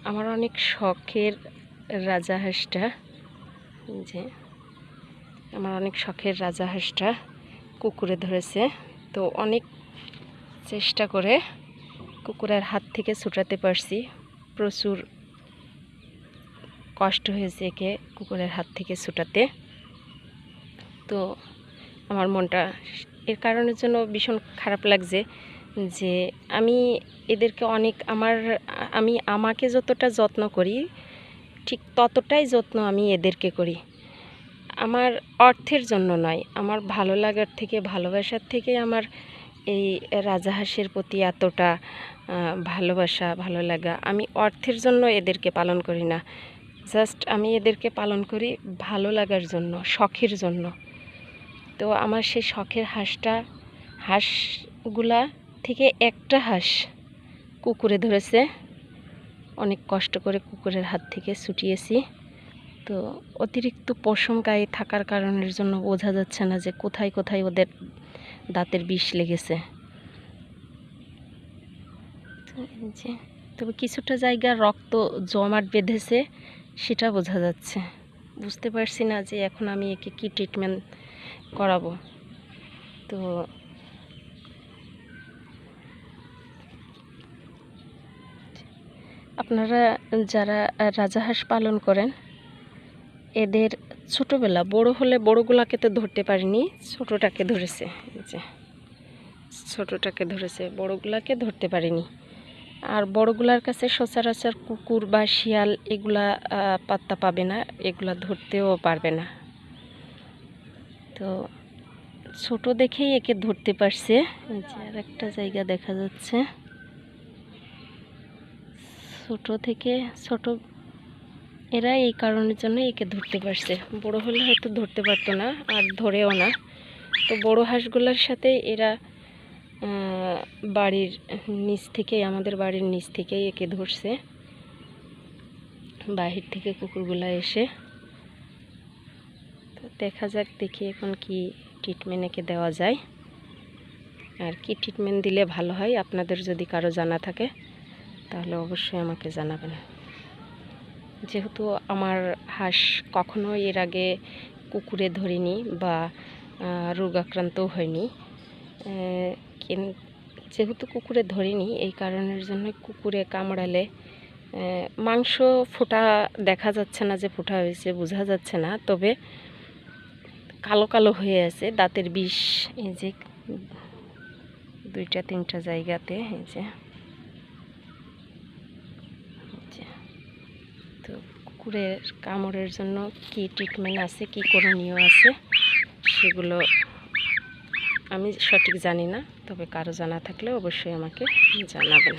আমার অনেক শখের রাজাহাঁসটা, যে আমার অনেক শখের রাজাহাঁসটা কুকুরে ধরেছে। তো অনেক চেষ্টা করে কুকুরের হাত থেকে ছুটাতে পারছি। প্রচুর কষ্ট হয়েছে একে কুকুরের হাত থেকে ছুটাতে। তো আমার মনটা এর কারণের জন্য ভীষণ খারাপ লাগছে যে আমি এদেরকে অনেক আমি আমাকে যতটা যত্ন করি ঠিক ততটাই যত্ন আমি এদেরকে করি। আমার অর্থের জন্য নয়, আমার ভালো লাগার থেকে, ভালোবাসার থেকে আমার এই রাজাহাঁসের প্রতি এতটা ভালোবাসা, ভালো লাগা। আমি অর্থের জন্য এদেরকে পালন করি না, জাস্ট আমি এদেরকে পালন করি ভালো লাগার জন্য, শখের জন্য। তো আমার সেই শখের হাঁসগুলা থেকে একটা হাঁস কুকুরে ধরেছে। অনেক কষ্ট করে কুকুরের হাত থেকে ছুটিয়েছি। তো অতিরিক্ত পশম গায়ে থাকার কারণের জন্য বোঝা যাচ্ছে না যে কোথায় কোথায় ওদের দাঁতের বিষ লেগেছে। তবে কিছুটা জায়গা রক্ত জমাট বেঁধেছে, সেটা বোঝা যাচ্ছে। বুঝতে পারছি না যে এখন আমি একে কী ট্রিটমেন্ট করাবো। তো আপনারা যারা রাজাহাঁস পালন করেন, এদের ছোটোবেলা, বড় হলে বড়গুলাকে তো ধরতে পারিনি, ছোটোটাকে ধরেছে, যে ছোটোটাকে ধরেছে, বড়গুলাকে ধরতে পারিনি। আর বড়গুলার কাছে সচরাচর কুকুর বা শিয়াল এগুলা পাত্তা পাবে না, এগুলা ধরতেও পারবে না। তো ছোট দেখেই একে ধরতে পারছে। আর একটা জায়গা দেখা যাচ্ছে, ছোট এরা এই কারণের জন্য একে ধরতে পারছে। বড় হলে হয়তো ধরতে পারতো না, আর ধরেও না। তো বড় হাঁসগুলোর সাথে এরা বাড়ির নিচ থেকেই, আমাদের বাড়ির নিচ থেকেই একে ধরছে, বাহির থেকে কুকুরগুলা এসে। তো দেখা যাক, দেখি এখন কি ট্রিটমেন্ট একে দেওয়া যায়, আর কি ট্রিটমেন্ট দিলে ভালো হয়। আপনাদের যদি কারো জানা থাকে তাহলে অবশ্যই আমাকে জানাবেন। যেহেতু আমার হাঁস কখনো এর আগে কুকুরে ধরিনি বা রোগাক্রান্তও হয়নি, যেহেতু কুকুরে ধরিনি, এই কারণের জন্য কুকুরে কামড়ালে মাংস ফোটা দেখা যাচ্ছে না, যে ফোটা হয়েছে বোঝা যাচ্ছে না, তবে কালো কালো হয়ে আছে দাঁতের বিষ, এই যে 2-3টা জায়গাতে, এই যে। তো কুকুরের কামড়ের জন্য কি ট্রিটমেন্ট আছে, কি করণীয় আছে, সেগুলো আমি সঠিক জানি না, তবে কারো জানা থাকলে অবশ্যই আমাকে জানাবেন।